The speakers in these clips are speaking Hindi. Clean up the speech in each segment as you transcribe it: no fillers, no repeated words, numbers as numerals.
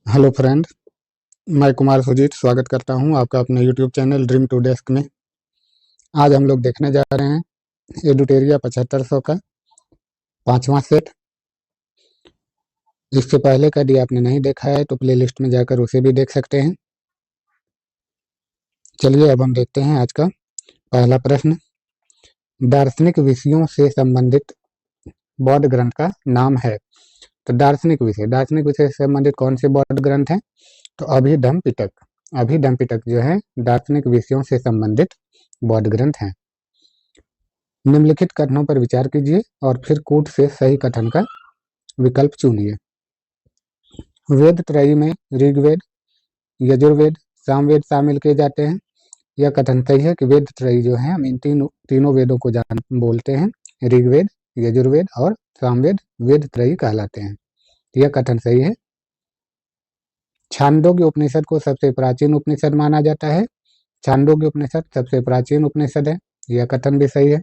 हेलो फ्रेंड, मैं कुमार सुजीत स्वागत करता हूं आपका अपने YouTube channel dream to desk में। आज हम लोग देखने जा रहे हैं एडुटेरिया 7500 का 5वां सेट। इससे पहले का यदि आपने नहीं देखा है तो प्ले लिस्ट में जाकर उसे भी देख सकते हैं। चलिए अब हम देखते हैं आज का पहला प्रश्न। दार्शनिक विषयों से संबंधित बौद्ध ग्रंथ का नाम है। तो दार्शनिक विषय से संबंधित कौन से बौद्ध ग्रंथ हैं? तो अभिधम्म पिटक। अभिधम्म पिटक जो है दार्शनिक विषयों से संबंधित बौद्ध ग्रंथ हैं। निम्नलिखित कथनों पर विचार कीजिए और फिर कूट से सही कथन का विकल्प चुनिए। वेद त्रयी में ऋग्वेद, यजुर्वेद, सामवेद शामिल किए जाते हैं। यह कथन सही है कि वेद त्रयी जो है हम इन तीनों वेदों को बोलते हैं। ऋग्वेद, यजुर्वेद और सामवेद वेद त्रयी कहलाते हैं। यह कथन सही है। छांदोग्य उपनिषद को सबसे प्राचीन उपनिषद माना जाता है। छांदोग्य उपनिषद सबसे प्राचीन उपनिषद है। यह कथन भी सही है।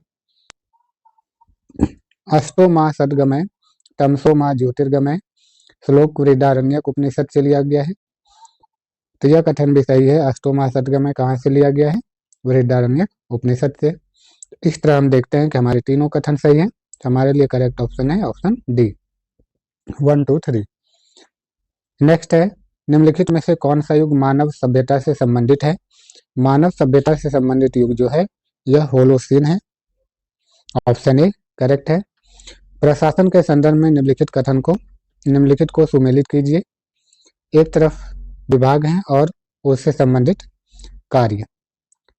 अष्टो माह सदगमय, तमसो माह ज्योतिर्गमय श्लोक वृहदारण्यक उपनिषद से लिया गया है। तो यह कथन भी सही है। अष्टो माह सदगमय कहाँ से लिया गया है? वृहदारण्यक उपनिषद से। इस तरह हम देखते हैं कि हमारे तीनों कथन सही हैं। हमारे लिए करेक्ट ऑप्शन है ऑप्शन डी, 1, 2, 3। नेक्स्ट है, निम्नलिखित में से कौन सा युग मानव सभ्यता से संबंधित है? मानव सभ्यता से संबंधित युग जो है यह होलोसीन है। ऑप्शन ए करेक्ट है। प्रशासन के संदर्भ में निम्नलिखित को सुमेलित कीजिए। एक तरफ विभाग हैं और उससे संबंधित कार्य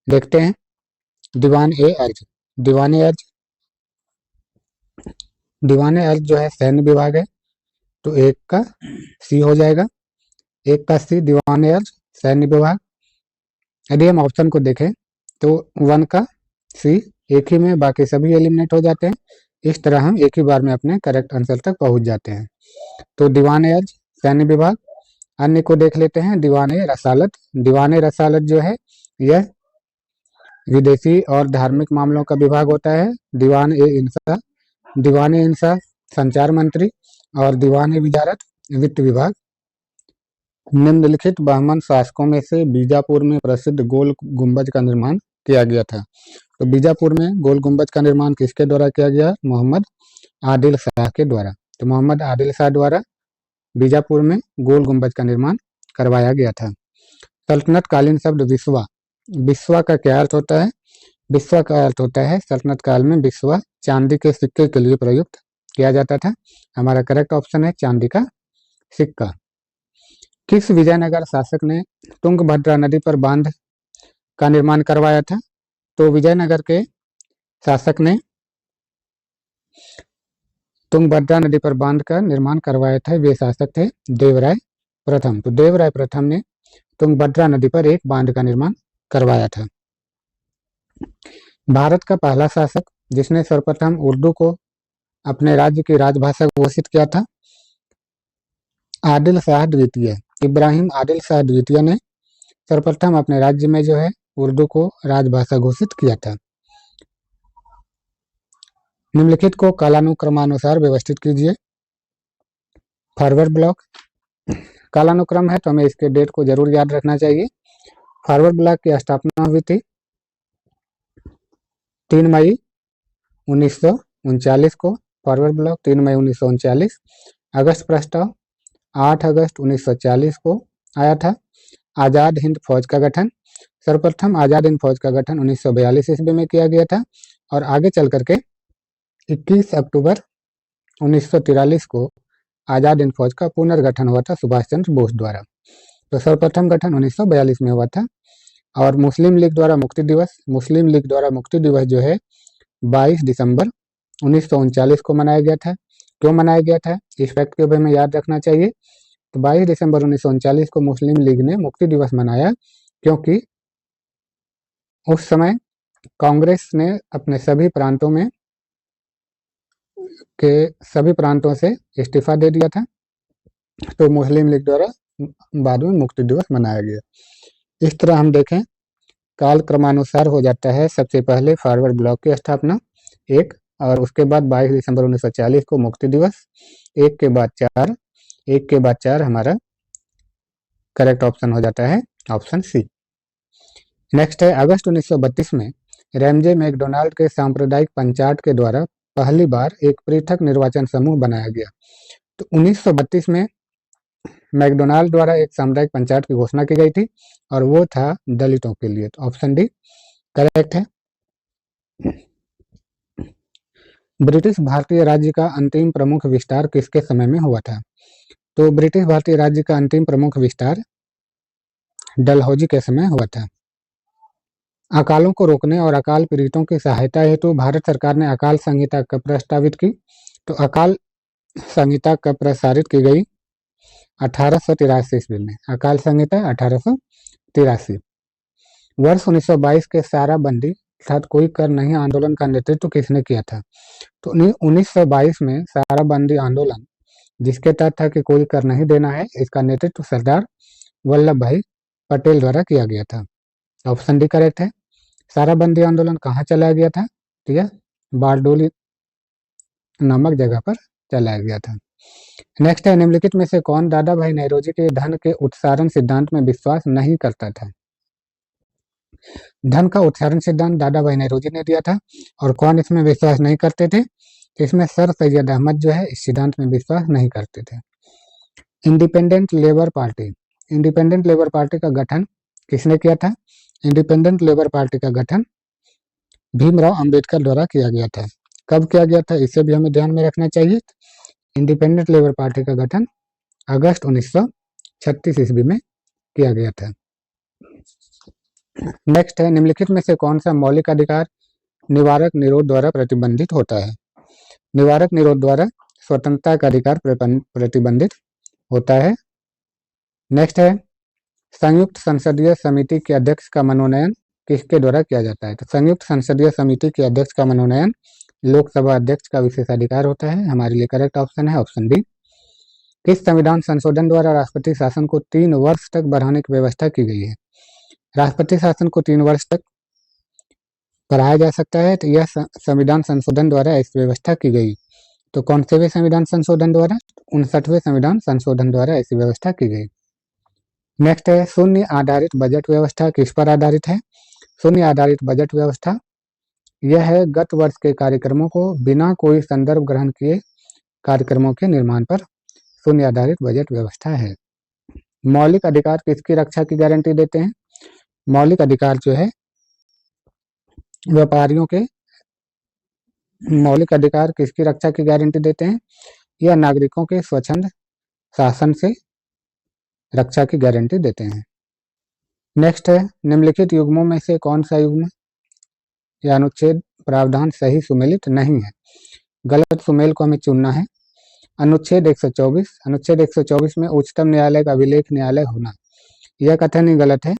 देखते हैं। दीवान ए अर्ज। दीवान ए अर्ज जो है सैन्य विभाग है, तो एक का सी हो जाएगा। एक का सी दीवान ए अर्ज सैन्य विभाग। यदि हम ऑप्शन को देखें तो 1 का सी एक ही में, बाकी सभी एलिमिनेट हो जाते हैं। इस तरह हम एक ही बार में अपने करेक्ट आंसर तक पहुंच जाते हैं। तो दीवान ए अर्ज सैन्य विभाग। अन्य को देख लेते हैं। दीवान ए रसालत। दीवान ए रसालत जो है यह विदेशी और धार्मिक मामलों का विभाग होता है। दीवान ए इंसा संचार मंत्री और दीवान ए विजारत वित्त विभाग। निम्नलिखित ब्राह्मण शासकों में से बीजापुर में प्रसिद्ध गोल गुंबज का निर्माण किया गया था। तो बीजापुर में गोल गुंबज का निर्माण किसके द्वारा किया गया? मोहम्मद आदिल शाह के द्वारा। तो मोहम्मद आदिल शाह द्वारा बीजापुर में गोल गुंबज का निर्माण करवाया गया था। सल्तनत कालीन शब्द विश्वा। विश्वा का क्या अर्थ होता है? विश्वा का अर्थ होता है सल्तनत काल में विश्वा चांदी के सिक्के के लिए प्रयुक्त किया जाता था। हमारा करेक्ट ऑप्शन है चांदी का सिक्का। किस विजयनगर शासक ने तुंगभद्रा नदी पर बांध का निर्माण करवाया था? तो विजयनगर के शासक ने तुंगभद्रा नदी पर बांध का निर्माण करवाया था। वे शासक थे देवराय प्रथम। तो देवराय प्रथम ने तुंगभद्रा नदी पर एक बांध का निर्माण करवाया था। भारत का पहला शासक जिसने सर्वप्रथम उर्दू को अपने राज्य की राजभाषा घोषित किया था? आदिल शाह द्वितीय। इब्राहिम आदिल शाह द्वितीय ने सर्वप्रथम अपने राज्य में जो है उर्दू को राजभाषा घोषित किया था। निम्नलिखित को कालानुक्रमानुसार व्यवस्थित कीजिए। फॉरवर्ड ब्लॉक कालानुक्रम है तो हमें इसके डेट को जरूर याद रखना चाहिए। फॉरवर्ड ब्लॉक की स्थापना हुई थी 3 मई 1939 को। फॉरवर्ड ब्लॉक 3 मई 1939। अगस्त प्रस्ताव 8 अगस्त 1940 को आया था। आज़ाद हिंद फौज का गठन सर्वप्रथम आज़ाद हिंद फौज का गठन 1942 ईस्वी में किया गया था और आगे चल करके 21 अक्टूबर 1943 को आज़ाद हिंद फौज का पुनर्गठन हुआ था सुभाष चंद्र बोस द्वारा। तो सर्वप्रथम गठन 1942 में हुआ था। और मुस्लिम लीग द्वारा मुक्ति दिवस जो है 22 दिसंबर 1939 को मनाया गया था। क्यों मनाया गया था इस फैक्ट को भी हमें याद रखना चाहिए। तो 22 दिसंबर 1939 को मुस्लिम लीग ने मुक्ति दिवस मनाया क्योंकि उस समय कांग्रेस ने अपने सभी प्रांतों से इस्तीफा दे दिया था। तो मुस्लिम लीग द्वारा बाद में मुक्ति दिवस मनाया गया। इस तरह हम देखें काल क्रमानुसार हो जाता है। सबसे पहले फॉरवर्ड ब्लॉक की स्थापना 1 और उसके बाद 22 दिसंबर 1940 को मुक्ति दिवस। 1 के बाद 4 हमारा करेक्ट ऑप्शन हो जाता है ऑप्शन सी। नेक्स्ट है अगस्त 1932 में रैमजे मैकडोनाल्ड के सांप्रदायिक पंचायत के द्वारा पहली बार एक पृथक निर्वाचन समूह बनाया गया। तो 1932 में मैकडोनाल्ड द्वारा एक सामुदायिक पंचायत की घोषणा की गई थी और वो था दलितों के लिए। तो ऑप्शन डी करेक्ट है। ब्रिटिश भारतीय राज्य का अंतिम प्रमुख विस्तार किसके समय में हुआ था? तो ब्रिटिश भारतीय राज्य का अंतिम प्रमुख विस्तार डलहौजी के समय हुआ था। अकालों को रोकने और अकाल पीड़ितों की सहायता हेतु भारत सरकार ने अकाल संहिता कब प्रस्तावित की? तो अकाल संहिता कब प्रसारित की गई? 1883 ईस्वी में। अकाल संहिता 1883। वर्ष 1922 के साराबंदी अर्थात कोई कर नहीं आंदोलन का नेतृत्व किसने किया था? तो 1922 में साराबंदी आंदोलन जिसके तहत था कि कोई कर नहीं देना है, इसका नेतृत्व सरदार वल्लभ भाई पटेल द्वारा किया गया था। ऑप्शन डी करेक्ट है। साराबंदी आंदोलन कहाँ चलाया गया था? तो यह बारडोली नामक जगह पर चलाया गया था। नेक्स्ट है निम्नलिखित में से कौन दादा भाई नौरोजी के धन के उत्सारण सिद्धांत में विश्वास नहीं करता था? धन का उत्सारण सिद्धांत दादा भाई नौरोजी ने दिया था और कौन इसमें विश्वास नहीं करते थे? इसमें सर सैयद अहमद जो है इस सिद्धांत में विश्वास नहीं करते थे। Independent labour party, independent labour party का गठन किसने किया था? इंडिपेंडेंट लेबर पार्टी का गठन भीमराव अंबेडकर द्वारा किया गया था। कब किया गया था इसे भी हमें ध्यान में रखना चाहिए। इंडिपेंडेंट लेबर पार्टी का गठन अगस्त 1936 ईस्वी में किया गया था। नेक्स्ट है निम्नलिखित में से कौन सा मौलिक अधिकार निवारक निरोध द्वारा प्रतिबंधित होता है? निवारक निरोध द्वारा स्वतंत्रता का अधिकार प्रतिबंधित होता है। नेक्स्ट है संयुक्त संसदीय समिति के अध्यक्ष का मनोनयन किसके द्वारा किया जाता है? तो संयुक्त संसदीय समिति के अध्यक्ष का मनोनयन लोकसभा अध्यक्ष का विशेषाधिकार होता है। हमारे लिए करेक्ट ऑप्शन है ऑप्शन डी। किस संविधान संशोधन द्वारा राष्ट्रपति शासन को 3 वर्ष तक बढ़ाने की व्यवस्था की गई है? राष्ट्रपति शासन को 3 वर्ष तक बढ़ाया जा सकता है, तो यह संविधान संशोधन द्वारा इस व्यवस्था की गई। तो कौन से संविधान संशोधन द्वारा? 59वें संविधान संशोधन द्वारा ऐसी व्यवस्था की गई। नेक्स्ट है शून्य आधारित बजट व्यवस्था किस पर आधारित है? शून्य आधारित बजट व्यवस्था यह है गत वर्ष के कार्यक्रमों को बिना कोई संदर्भ ग्रहण किए कार्यक्रमों के निर्माण पर शून्य आधारित बजट व्यवस्था है। मौलिक अधिकार किसकी रक्षा की गारंटी देते हैं? मौलिक अधिकार जो है व्यापारियों के मौलिक अधिकार किसकी रक्षा की गारंटी देते हैं? यह नागरिकों के स्वच्छंद शासन से रक्षा की गारंटी देते हैं। नेक्स्ट है निम्नलिखित युग्मों में से कौन सा युग्म या अनुच्छेद प्रावधान सही सुमेलित नहीं है? गलत सुमेल को हमें चुनना है। अनुच्छेद 124, अनुच्छेद 124 में उच्चतम न्यायालय का अभिलेख न्यायालय होना, यह कथन ही गलत है।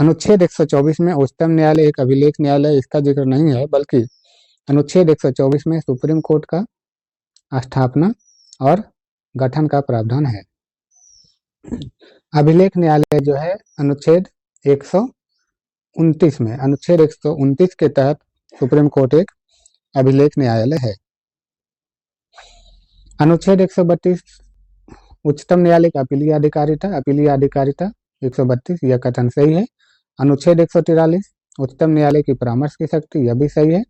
अनुच्छेद 124 में उच्चतम न्यायालय एक अभिलेख न्यायालय इसका जिक्र नहीं है, बल्कि अनुच्छेद 124 में सुप्रीम कोर्ट का स्थापना और गठन का प्रावधान है। अभिलेख न्यायालय जो है अनुच्छेद 129 में, अनुच्छेद 129 के तहत सुप्रीम कोर्ट एक अभिलेख न्यायालय है। अनुच्छेद 132 उच्चतम न्यायालय का अपीलीय अधिकारिता, अपीलीय अधिकारिता 132 यह कथन सही है। अनुच्छेद 143 उच्चतम न्यायालय की परामर्श की शक्ति, यह भी सही है।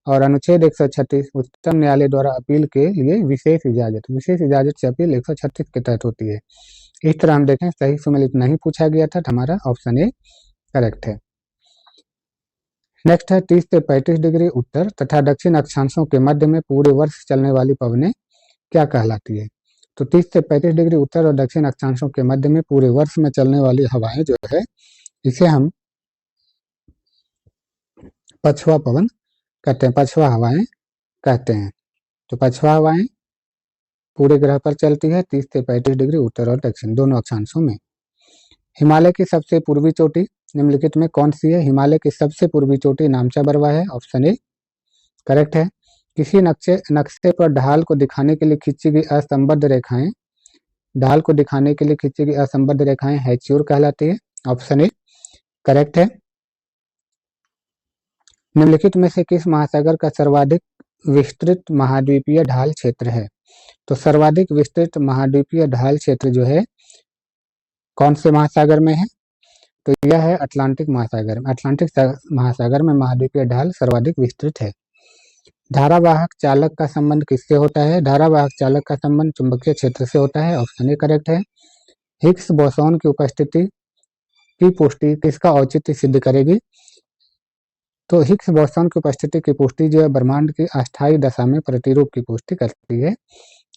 और अनुच्छेद 136 उच्चतम न्यायालय द्वारा अपील के लिए विशेष इजाजत से अपील 136 के तहत होती है। इस तरह हम देखें सही सुमेलित नहीं पूछा गया था, हमारा ऑप्शन ए करेक्ट है। नेक्स्ट है 30 से 35 डिग्री उत्तर तथा दक्षिण अक्षांशों के मध्य में पूरे वर्ष चलने वाली पवनें क्या कहलाती है? तो 30 से 35 डिग्री उत्तर और दक्षिण अक्षांशों के मध्य में पूरे वर्ष में चलने वाली हवाएं जो है इसे हम पछुआ पवन कहते हैं, पछुआ हवाएं कहते हैं। तो पछुआ हवाएं पूरे ग्रह पर चलती है 30 से 35 डिग्री उत्तर और दक्षिण दोनों अक्षांशों में। हिमालय की सबसे पूर्वी चोटी निम्नलिखित में कौन सी है? हिमालय की सबसे पूर्वी चोटी नामचा बरवा है, ऑप्शन ए करेक्ट है। किसी नक्शे पर ढाल को दिखाने के लिए खींची गई असंबद्ध रेखाएं, ढाल को दिखाने के लिए खींची गई असंबद्ध रेखाएं हैच्योर कहलाती है, ऑप्शन ए करेक्ट है। निम्नलिखित में से किस महासागर का सर्वाधिक विस्तृत महाद्वीपीय ढाल क्षेत्र है? तो सर्वाधिक विस्तृत महाद्वीपीय ढाल क्षेत्र जो है कौन से महासागर में है? तो यह है अटलांटिक महासागर में। अटलांटिक महासागर में महाद्वीपीय ढाल सर्वाधिक विस्तृत है। धारावाहक चालक का संबंध किससे होता है? धारावाहक चालक का संबंध चुंबकीय क्षेत्र से होता है। ऑप्शन ए करेक्ट है। हिग्स बोसोन की उपस्थिति की पुष्टि किसका औचित्य सिद्ध करेगी? तो हिग्स बोसोन की उपस्थिति की पुष्टि जो है ब्रह्मांड की अस्थायी दशा में प्रतिरूप की पुष्टि करती है।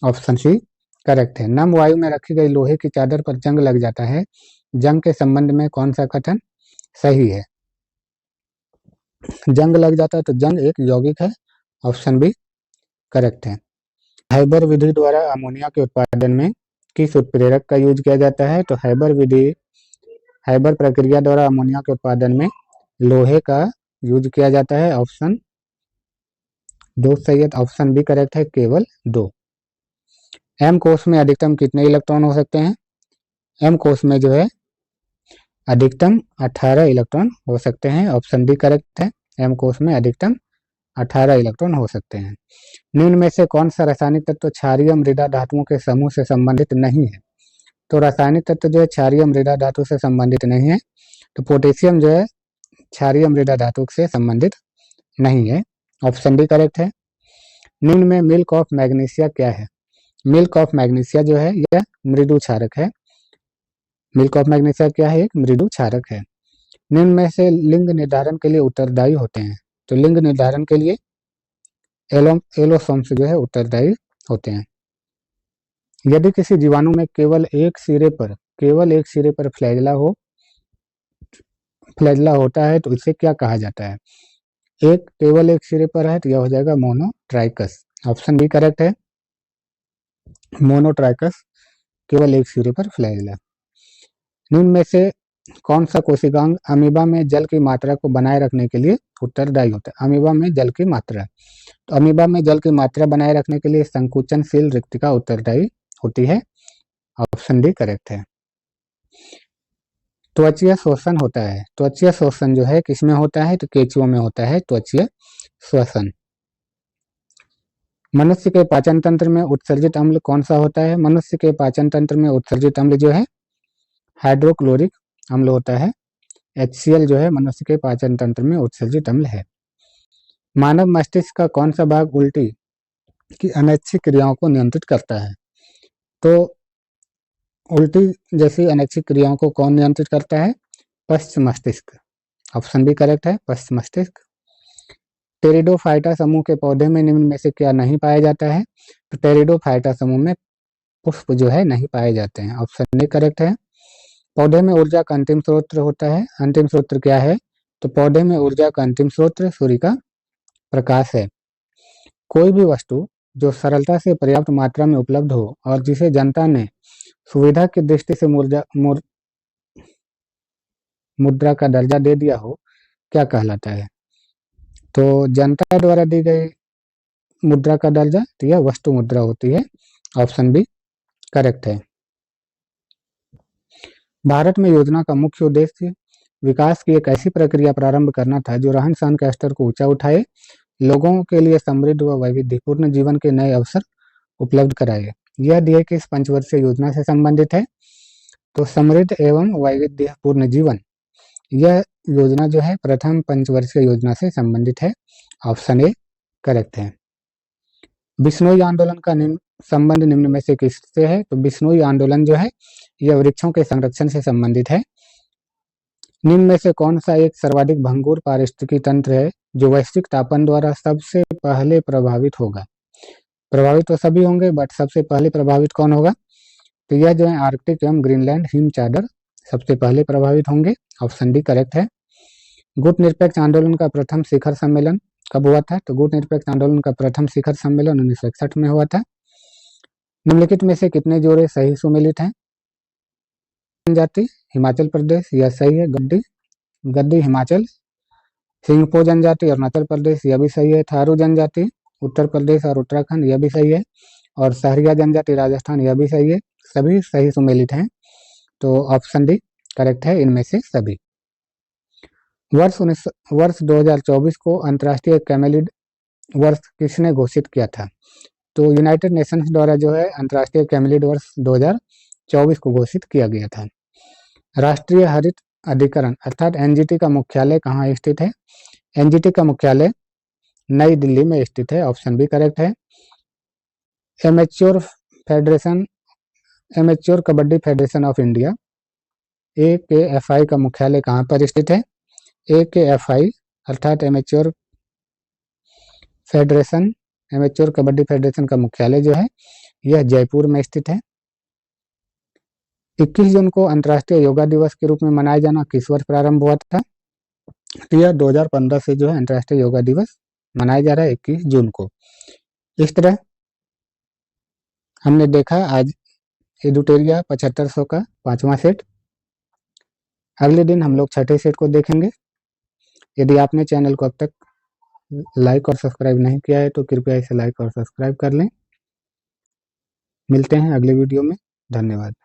ऑप्शन सी करेक्ट है। नम वायु में रखी गई लोहे की चादर पर जंग लग जाता है। जंग के संबंध में कौन सा कथन सही है? जंग लग जाता है तो जंग एक यौगिक है। ऑप्शन बी करेक्ट है। हैबर विधि द्वारा अमोनिया के उत्पादन में किस उत्प्रेरक का यूज किया जाता है? तो हैबर प्रक्रिया द्वारा अमोनिया के उत्पादन में लोहे का यूज किया जाता है। ऑप्शन दो सही है। ऑप्शन बी करेक्ट है, केवल 2। एम कोष में अधिकतम कितने इलेक्ट्रॉन हो सकते हैं? एम कोष में जो है अधिकतम 18 इलेक्ट्रॉन हो सकते हैं। ऑप्शन डी करेक्ट है। एम कोष में अधिकतम 18 इलेक्ट्रॉन हो सकते हैं। निम्न में से कौन सा रासायनिक तत्व क्षारीय मृदा धातुओं के समूह से संबंधित नहीं है? तो रासायनिक तत्व जो है क्षारीय मृदा धातु से संबंधित नहीं है। तो पोटेशियम जो है क्षारीय मृदा धातु से संबंधित नहीं है। ऑप्शन डी करेक्ट है। निम्न में मिल्क ऑफ मैग्नीशिया क्या है? मिल्क ऑफ मैग्नीशिया जो है यह मृदु क्षारक है। मिल्क ऑफ मैग्नीशिया क्या है? एक मृदु क्षारक है। निम्न में से लिंग निर्धारण के लिए उत्तरदायी होते हैं? तो लिंग निर्धारण के लिए एलोसोम्स जो है उत्तरदायी होते हैं। यदि किसी जीवाणु में केवल एक सिरे पर फ्लैगेला होता है तो इसे क्या कहा जाता है? केवल एक सिरे पर है तो यह हो जाएगा मोनोट्राइकस। ऑप्शन बी करेक्ट है, मोनोट्राइकस, केवल एक सिरे पर फ्लैगेला। निम्न में से कौन सा कोशिकांग अमीबा में जल की मात्रा को बनाए रखने के लिए उत्तरदायी होता है? अमीबा में जल की मात्रा, तो अमीबा में जल की मात्रा बनाए रखने के लिए संकुचनशील रिक्तिका उत्तरदायी होती है। ऑप्शन डी करेक्ट है। त्वचीय श्वसन होता है। त्वचीय श्वसन जो है किसमें होता है? तो केंचुओं में होता है त्वचीय श्वसन। मनुष्य के पाचन तंत्र में उत्सर्जित अम्ल कौन सा होता है? मनुष्य के पाचन तंत्र में उत्सर्जित अम्ल जो है हाइड्रोक्लोरिक अम्ल होता है। HCl जो है मनुष्य के पाचन तंत्र में उत्सर्जित अम्ल है। मानव मस्तिष्क का कौन सा भाग उल्टी की अनैच्छिक क्रियाओं को नियंत्रित करता है? तो उल्टी जैसी अनैच्छिक क्रियाओं को कौन नियंत्रित करता है? पश्च मस्तिष्क। ऑप्शन बी करेक्ट है, पश्च मस्तिष्क। टेरिडोफाइटा समूह के पौधे में निम्न में से क्या नहीं पाया जाता है? तो टेरिडोफाइटा समूह में पुष्प जो है नहीं पाए जाते हैं। ऑप्शन ए करेक्ट है। पौधे में ऊर्जा का अंतिम स्रोत होता है। अंतिम स्रोत क्या है? तो पौधे में ऊर्जा का अंतिम स्रोत सूर्य का प्रकाश है। कोई भी वस्तु जो सरलता से पर्याप्त मात्रा में उपलब्ध हो और जिसे जनता ने सुविधा की दृष्टि से मुद्रा का दर्जा दे दिया हो, क्या कहलाता है? तो जनता द्वारा दी गई मुद्रा का दर्जा तो यह वस्तु मुद्रा होती है। ऑप्शन बी करेक्ट है। भारत में योजना का मुख्य उद्देश्य विकास की एक ऐसी प्रक्रिया प्रारंभ करना था जो रहन सहन के स्तर को ऊंचा उठाए, लोगों के लिए समृद्ध व वैविध्यपूर्ण जीवन के नए अवसर उपलब्ध कराए। यह ध्येय किस पंचवर्षीय योजना से संबंधित है? तो समृद्ध एवं वैविध्यपूर्ण जीवन, यह योजना जो है प्रथम पंचवर्षीय योजना से संबंधित है। ऑप्शन ए करेक्ट है। बिश्नोई आंदोलन का संबंध निम्न में से किससे है? तो बिश्नोई आंदोलन जो है यह वृक्षों के संरक्षण से संबंधित है। निम्न में से कौन सा एक सर्वाधिक भंगुर पारिस्थितिकी तंत्र है जो वैश्विक तापन द्वारा सबसे पहले प्रभावित होगा? प्रभावित तो सभी होंगे बट सबसे पहले प्रभावित कौन होगा? तो यह जो है आर्कटिक एवं ग्रीनलैंड हिम चादर सबसे पहले प्रभावित होंगे। ऑप्शन डी करेक्ट है। गुट निरपेक्ष आंदोलन का प्रथम शिखर सम्मेलन कब हुआ था? तो गुट निरपेक्ष आंदोलन का प्रथम शिखर सम्मेलन 1961 में हुआ था। निम्नलिखित में से कितने जोड़े सही सुमेलित हैं? जनजाति हिमाचल प्रदेश, यह सही है। गद्दी हिमाचल। सिंगपो जनजाति अरुणाचल प्रदेश, यह भी सही है। थारू जनजाति उत्तर प्रदेश और उत्तराखंड, यह भी सही है। और सहरिया जनजाति राजस्थान, यह भी सही है। सभी सही सुमेलित हैं। तो ऑप्शन डी करेक्ट है इनमें से सभी। वर्ष 2024 को अंतर्राष्ट्रीय कैमेलिड वर्ष किसने घोषित किया था? तो यूनाइटेड नेशंस द्वारा जो है अंतर्राष्ट्रीय कैमेलिड वर्ष 2024 को घोषित किया गया था। राष्ट्रीय हरित अधिकरण अर्थात एनजीटी का मुख्यालय कहाँ स्थित है? एनजीटी का मुख्यालय नई दिल्ली में स्थित है। ऑप्शन बी करेक्ट है। Amateur federation amateur kabaddi federation of India AKFI का मुख्यालय कहाँ पर स्थित है? AKFI अर्थात एमेच्योर कबड्डी फेडरेशन का मुख्यालय जो है यह जयपुर में स्थित है। 21 जून को अंतर्राष्ट्रीय योगा दिवस के रूप में मनाया जाना किस वर्ष प्रारंभ हुआ था? तो यह 2015 से जो है अंतर्राष्ट्रीय योगा दिवस मनाया जा रहा है 21 जून को। इस तरह हमने देखा आज एडुटेरिया 7500 का 5वां सेट। अगले दिन हम लोग 6ठे सेट को देखेंगे। यदि आपने चैनल को अब तक लाइक और सब्सक्राइब नहीं किया है तो कृपया इसे लाइक और सब्सक्राइब कर लें। मिलते हैं अगले वीडियो में। धन्यवाद।